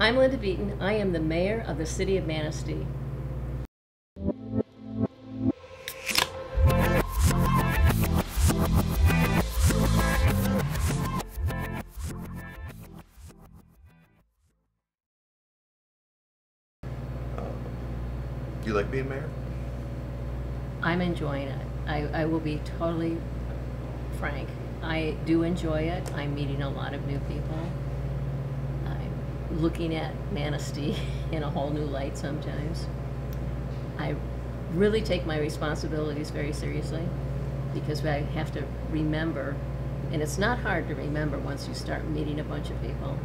I'm Lynda Beaton. I am the mayor of the city of Manistee. Do you like being mayor? I'm enjoying it. I will be totally frank. I do enjoy it. I'm meeting a lot of new people. I'm looking at Manistee in a whole new light sometimes. I really take my responsibilities very seriously because I have to remember, and it's not hard to remember once you start meeting a bunch of people,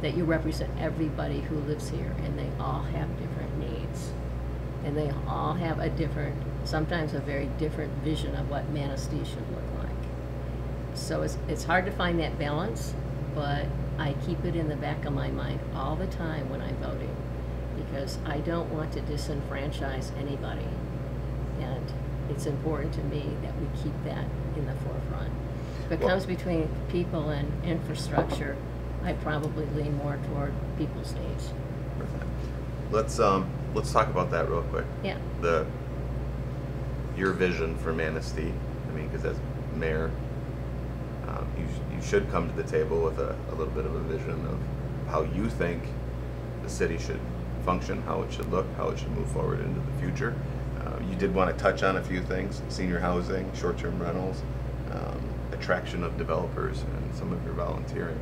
that you represent everybody who lives here, and they all have different needs. And they all have a different, sometimes a very different vision of what Manistee should look like. So it's hard to find that balance, but I keep it in the back of my mind all the time when I'm voting, because I don't want to disenfranchise anybody. And it's important to me that we keep that in the forefront. If it comes between people and infrastructure, I probably lean more toward people's needs. Let's talk about that real quick. Yeah. Your vision for Manistee. I mean, because as mayor, you should come to the table with a little bit of a vision of how you think the city should function, how it should look, how it should move forward into the future. You did want to touch on a few things: senior housing, short-term rentals, attraction of developers, and some of your volunteering.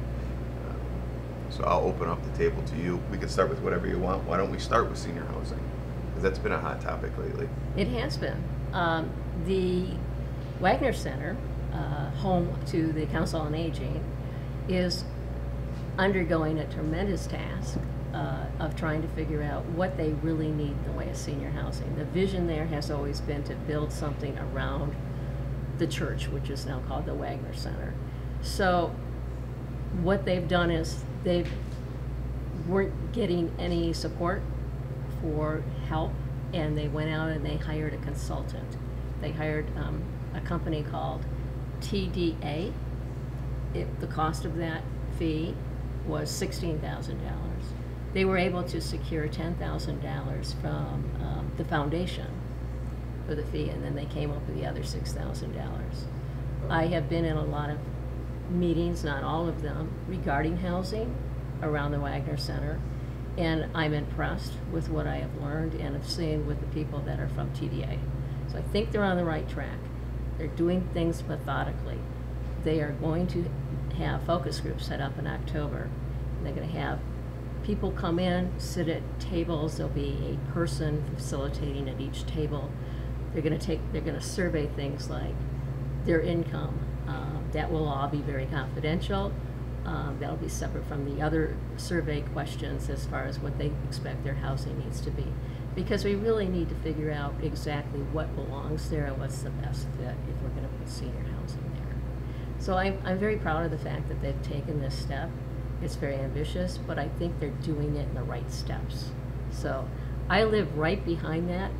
So I'll open up the table to you. We can start with whatever you want. Why don't we start with senior housing? Because that's been a hot topic lately. It has been. The Wagner Center, home to the Council on Aging, is undergoing a tremendous task of trying to figure out what they really need in the way of senior housing. The vision there has always been to build something around the church, which is now called the Wagner Center. So what they've done is they weren't getting any support for help, and they went out and they hired a consultant. They hired a company called TDA. The cost of that fee was $16,000. They were able to secure $10,000 from the foundation for the fee, and then they came up with the other $6,000. I have been in a lot of meetings, not all of them, regarding housing around the Wagner Center, and I'm impressed with what I have learned and have seen with the people that are from TDA. So I think they're on the right track. They're doing things methodically. They are going to have focus groups set up in October. And they're going to have people come in, sit at tables. There'll be a person facilitating at each table. They're going to survey things like their income. That will all be very confidential. That'll be separate from the other survey questions as far as what they expect their housing needs to be. Because we really need to figure out exactly what belongs there and what's the best fit if we're going to put senior housing there. So I'm very proud of the fact that they've taken this step. It's very ambitious, but I think they're doing it in the right steps. So I live right behind that.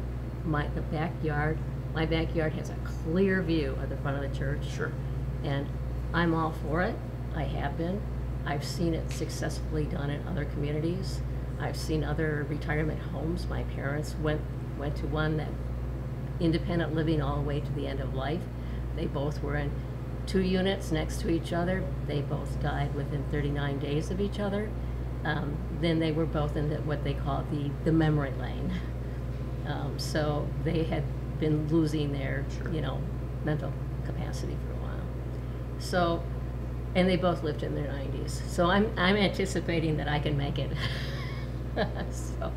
My backyard has a clear view of the front of the church. Sure. And I'm all for it. I have been. I've seen it successfully done in other communities. I've seen other retirement homes. My parents went to one that independent living all the way to the end of life. They both were in 2 units next to each other. They both died within 39 days of each other. Then they were both in what they call the memory lane. So they had been losing their, Sure. mental capacity for a while. So, and they both lived in their 90s. So I'm anticipating that I can make it. So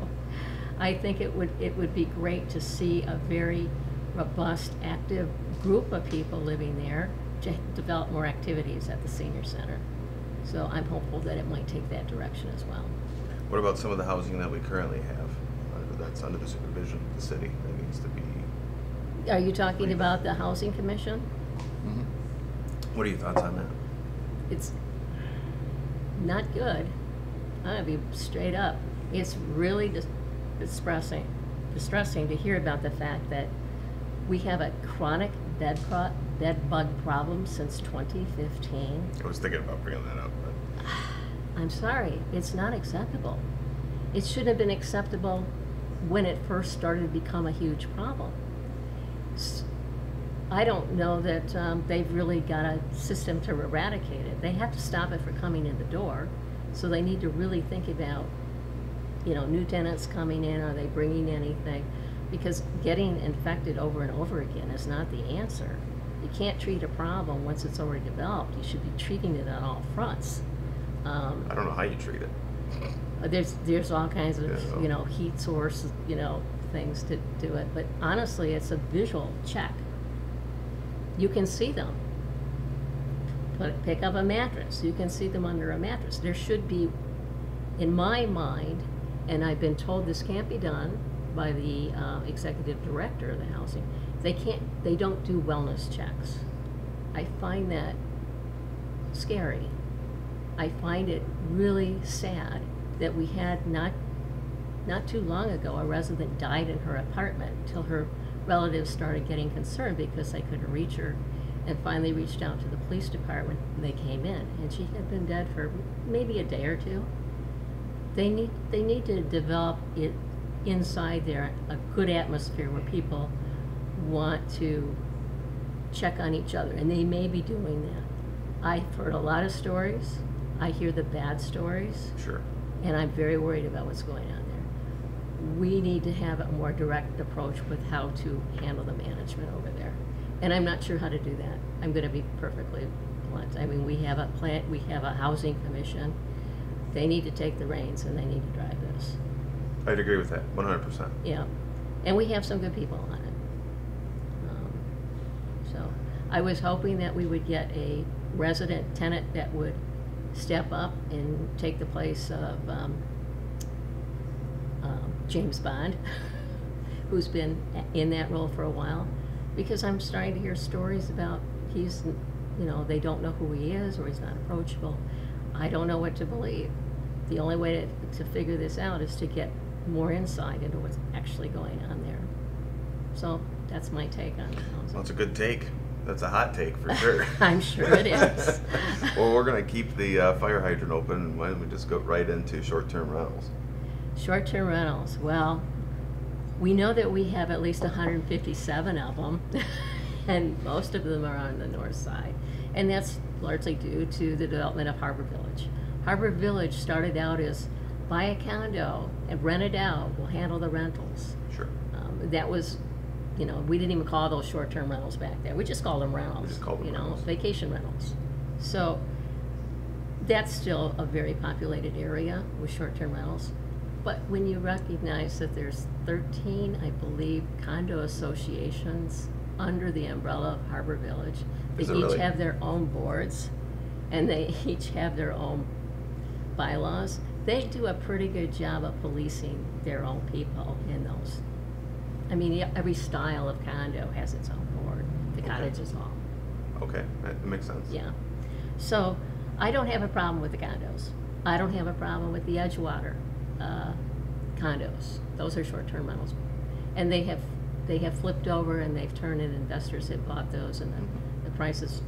I think it would be great to see a very robust, active group of people living there to develop more activities at the senior center. So I'm hopeful that it might take that direction as well. What about some of the housing that we currently have that's under the supervision of the city that needs to be? Are you talking about the Housing Commission? Mm-hmm. What are your thoughts on that? It's not good. I'll be straight up. It's really distressing to hear about the fact that we have a chronic bed bug problem since 2015. I was thinking about bringing that up. But I'm sorry, it's not acceptable. It shouldn't have been acceptable when it first started to become a huge problem. I don't know that they've really got a system to eradicate it. They have to stop it from coming in the door, so they need to really think about, you know, new tenants coming in, are they bringing anything? Because getting infected over and over again is not the answer. You can't treat a problem once it's already developed. You should be treating it on all fronts. I don't know how you treat it. There's all kinds of, Yeah. you know, heat source, you know, things to do it. But honestly, it's a visual check. You can see them. Pick up a mattress. You can see them under a mattress. There should be, in my mind, and I've been told this can't be done by the executive director of the housing, they don't do wellness checks. I find that scary. I find it really sad that we had not too long ago a resident died in her apartment till her relatives started getting concerned because they couldn't reach her, and finally reached out to the police department and they came in, and she had been dead for maybe a day or two. They need to develop it inside there, a good atmosphere where people want to check on each other, and they may be doing that. I've heard a lot of stories. I hear the bad stories. Sure. And I'm very worried about what's going on there. We need to have a more direct approach with how to handle the management over there. And I'm not sure how to do that. I'm going to be perfectly blunt. I mean, we have a housing commission. They need to take the reins and they need to drive this. I'd agree with that, 100%. Yeah. And we have some good people on it. So I was hoping that we would get a resident tenant that would step up and take the place of James Bond, who's been in that role for a while, because I'm starting to hear stories about he's, you know, they don't know who he is or he's not approachable. I don't know what to believe. The only way to figure this out is to get more insight into what's actually going on there. So that's my take on it. Well, it's a good take. That's a hot take for sure. I'm sure it is. Well, we're going to keep the fire hydrant open, and why don't we just go right into short-term rentals? Short-term rentals. Well, we know that we have at least 157 of them, and most of them are on the north side. And that's largely due to the development of Harbor Village. Harbor Village started out as buy a condo and rent it out. We'll handle the rentals. Sure. That was, you know, we didn't even call those short-term rentals back there. We just called them rentals. We just called them you know, rentals. Vacation rentals. So that's still a very populated area with short-term rentals. But when you recognize that there's 13, I believe, condo associations under the umbrella of Harbor Village, they Is it each really? have their own boards, and they each have their own bylaws. They do a pretty good job of policing their own people in those. I mean, every style of condo has its own board. The Okay. cottages all. Okay, that makes sense. Yeah. So I don't have a problem with the condos. I don't have a problem with the Edgewater condos. Those are short-term rentals, and they have flipped over and they've turned in. Investors have bought those, and the price is,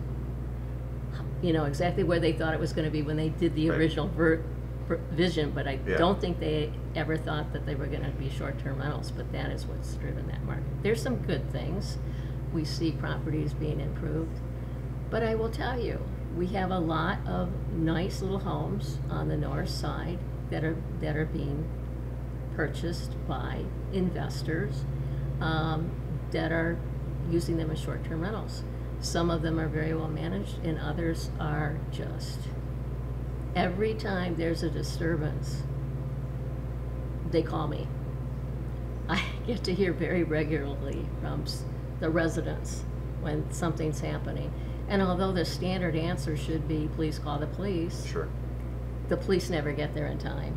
you know, exactly where they thought it was going to be when they did the Right. original vision. But I Yeah. don't think they ever thought that they were going to be short-term rentals. But that is what's driven that market. There's some good things. We see properties being improved, but I will tell you, we have a lot of nice little homes on the north side that are being purchased by investors that are using them as short-term rentals. Some of them are very well managed, and others are just, every time there's a disturbance, they call me. I get to hear very regularly from the residents when something's happening. And although the standard answer should be, please call the police, Sure. the police never get there in time.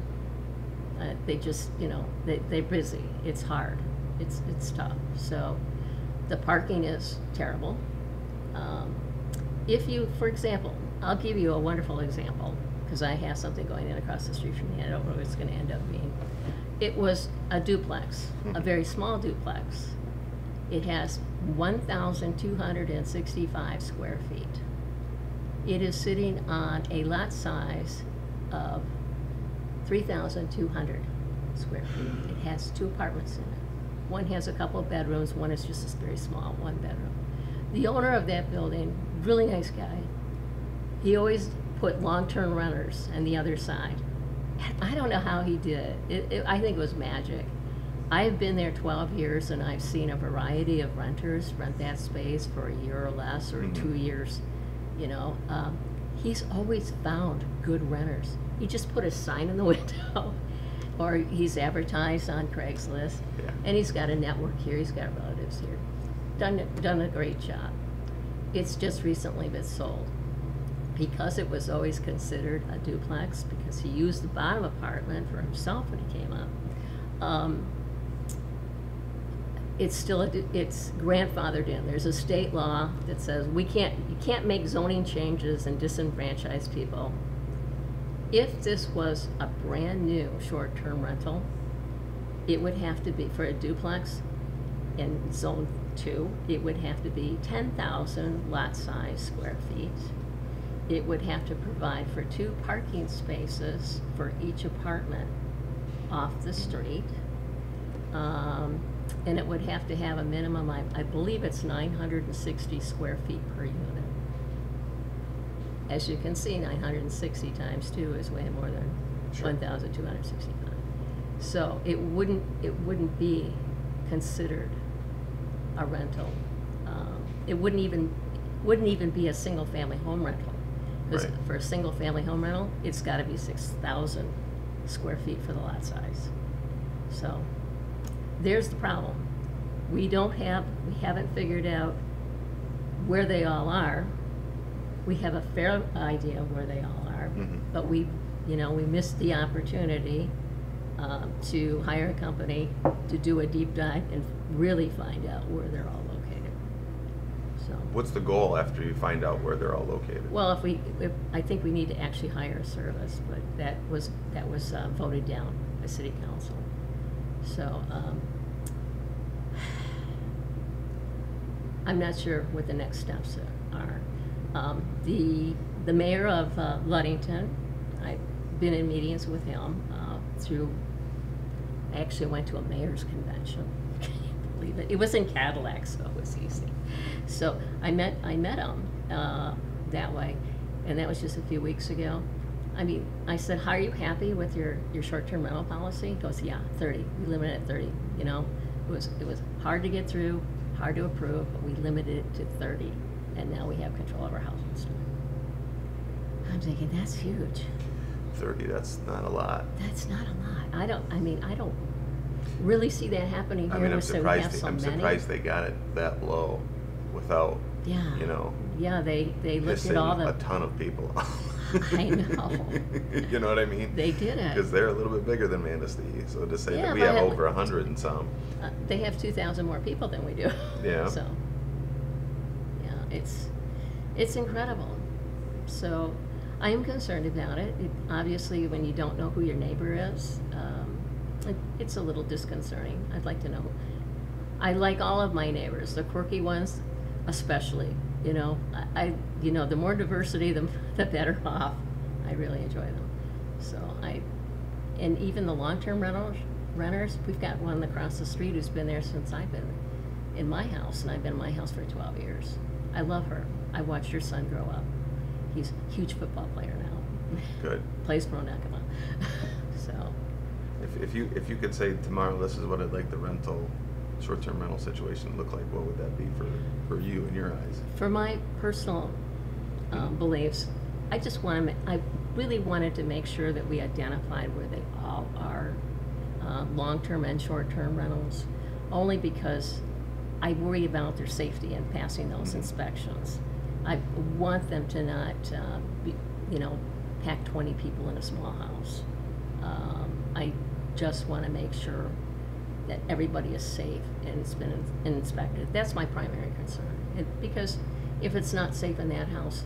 They just, you know, they're busy. It's hard. It's tough. So the parking is terrible. If you, for example, I'll give you a wonderful example, because I have something going in across the street from me. I don't know what it's going to end up being. It was a duplex, a very small duplex. It has 1,265 square feet. It is sitting on a lot size of 3,200 square feet. It has 2 apartments in it. One has a couple of bedrooms, one is just a very small 1 bedroom. The owner of that building, really nice guy, he always put long-term renters on the other side. I don't know how he did it. I think it was magic. I've been there 12 years and I've seen a variety of renters rent that space for a year or less, or 2 years, you know. He's always found good renters. He just put a sign in the window, or he's advertised on Craigslist, and he's got a network here, he's got relatives here. Done a great job. It's just recently been sold. Because it was always considered a duplex, because he used the bottom apartment for himself when he came up, it's still it's grandfathered in. There's a state law that says you can't make zoning changes and disenfranchise people. If this was a brand new short-term rental, it would have to be, for a duplex in zone 2, it would have to be 10,000 lot size square feet. It would have to provide for 2 parking spaces for each apartment off the street. And it would have to have a minimum, I believe it's 960 square feet per unit. As you can see, 960 times 2 is way more than 1,265. So it wouldn't be considered a rental. It wouldn't even be a single family home rental. Because for a single family home rental, it's got to be 6,000 square feet for the lot size. So there's the problem. We haven't figured out where they all are. We have a fair idea of where they all are, but we missed the opportunity to hire a company to do a deep dive and really find out where they're all located. So what's the goal after you find out where they're all located? Well, I think we need to actually hire a service, but that was voted down by City Council. So I'm not sure what the next steps are. The mayor of Ludington, I've been in meetings with him I actually went to a mayor's convention. Can you believe it? It was in Cadillac, so it was easy. So I met him that way, and that was just a few weeks ago. I mean, I said, how are you happy with your short-term rental policy? He goes, yeah, 30. We limit it at 30. You know, it was hard to get through, hard to approve, but we limited it to 30, and now we have control of our housing stock. I'm thinking, that's huge. 30, that's not a lot. That's not a lot. I don't really see that happening here. I'm surprised they got it that low without, Yeah, they looked at all a ton of people. I know. You know what I mean? They did it. Because they're a little bit bigger than Manistee. So to say that we have over 100 and some. They have 2,000 more people than we do. Yeah. So, yeah, it's incredible. So I am concerned about it. Obviously, when you don't know who your neighbor is, it's a little disconcerting. I'd like to know. I like all of my neighbors, the quirky ones especially. You know, the more diversity, the better off. I really enjoy them. So and even the long-term renters, we've got one across the street who's been there since I've been in my house, and I've been in my house for 12 years. I love her. I watched her son grow up. He's a huge football player now. Good. Plays for Onekama. So. If you could say tomorrow, this is what I'd like the short-term rental situation to look like, what would that be for you in your eyes? For my personal beliefs, I really wanted to make sure that we identified where they all are, long-term and short-term rentals, only because I worry about their safety in passing those inspections. I want them to not, pack 20 people in a small house. I just want to make sure that everybody is safe and it's been inspected. That's my primary concern. Because if it's not safe in that house,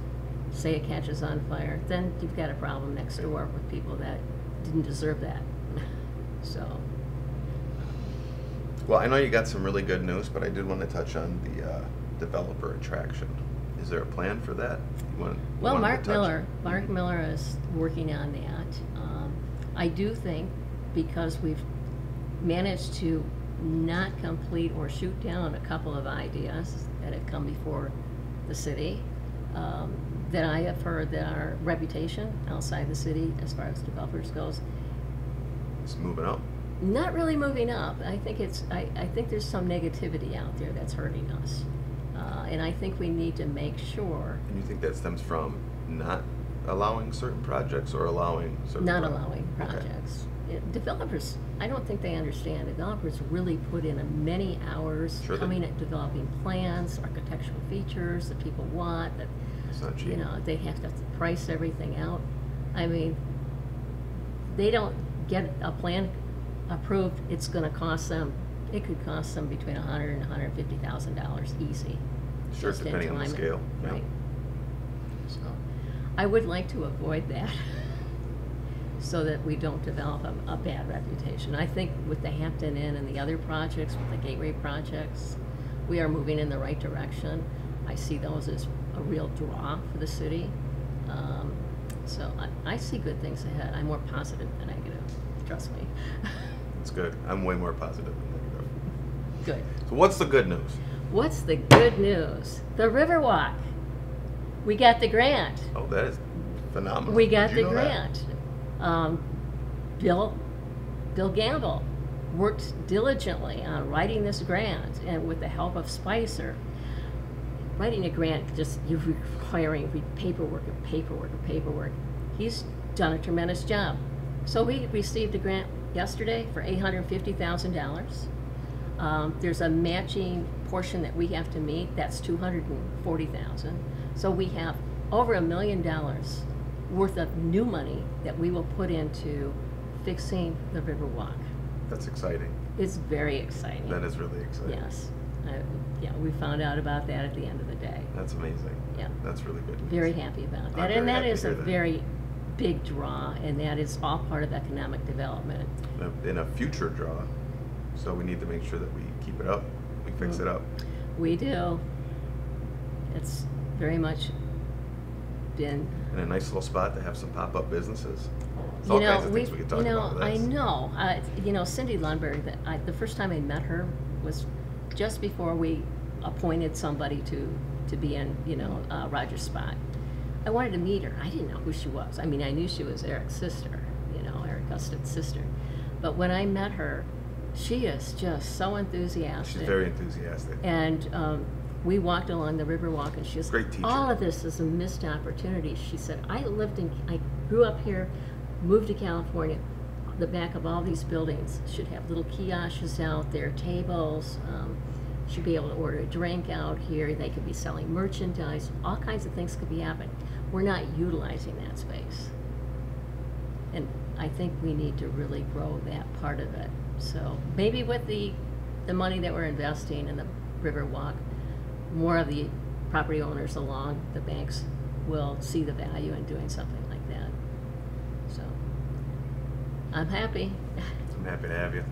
say it catches on fire, then you've got a problem next door with people that didn't deserve that. So. Well, I know you got some really good news, but I did want to touch on the developer attraction. Is there a plan for that? Well, wanted Mark to touch? Mark Miller is working on that. I do think because we've managed to not complete or shoot down a couple of ideas that have come before the city, that I have heard that our reputation outside the city as far as developers goes, It's moving up. not really moving up. I think I think there's some negativity out there that's hurting us. And I think we need to make sure. And you think that stems from not allowing certain projects or allowing certain Not allowing Okay. projects. Developers, I don't think they understand. Developers really put in many hours Sure they coming do. at developing plans, architectural features that people want, that, It's not cheap. they have to price everything out. I mean, they don't get a plan approved, it's gonna cost them, it could cost them between $100,000 and $150,000 easy. Sure, just in depending on the time. scale. Yeah. Right. So, I would like to avoid that so that we don't develop a bad reputation. I think with the Hampton Inn and the other projects, with the Gateway projects, we are moving in the right direction. I see those as a real draw for the city. So I see good things ahead. I'm more positive than negative, trust me. It's good. I'm way more positive than negative. Good. So what's the good news? What's the good news? The Riverwalk. We got the grant. Oh, that is phenomenal. We got Did you the know that? grant. Bill Gamble worked diligently on writing this grant, and with the help of Spicer. Writing a grant, just you're requiring paperwork and paperwork and paperwork. He's done a tremendous job. So we received a grant yesterday for $850,000. There's a matching portion that we have to meet. That's $240,000. So we have over $1 million worth of new money that we will put into fixing the Riverwalk. That's exciting. It's very exciting. That is really exciting. Yes. Yeah, we found out about that at the end of the day. That's amazing. Yeah. That's really good news. Very happy about that. I'm And very that happy is to a hear that. very big draw, and that is all part of economic development. In a future draw, so we need to make sure that we keep it up, we fix it up. We do. It's very much been, In a nice little spot to have some pop-up businesses. There's you all know, kinds of things we could talk about with I this. know. Cindy Lundberg, the first time I met her was just before we appointed somebody to be in, Roger's spot. I wanted to meet her. I didn't know who she was. I mean, I knew she was Eric's sister, Eric Gusted's sister. But when I met her, she is just so enthusiastic. She's very enthusiastic. And we walked along the Riverwalk, and she said, Great teacher. all of this is a missed opportunity. She said, I grew up here, moved to California. The back of all these buildings should have little kiosks out there, tables. Should be able to order a drink out here. They could be selling merchandise. All kinds of things could be happening. We're not utilizing that space. And I think we need to really grow that part of it. So maybe with the money that we're investing in the Riverwalk, more of the property owners along the banks will see the value in doing something like that. So I'm happy. I'm happy to have you.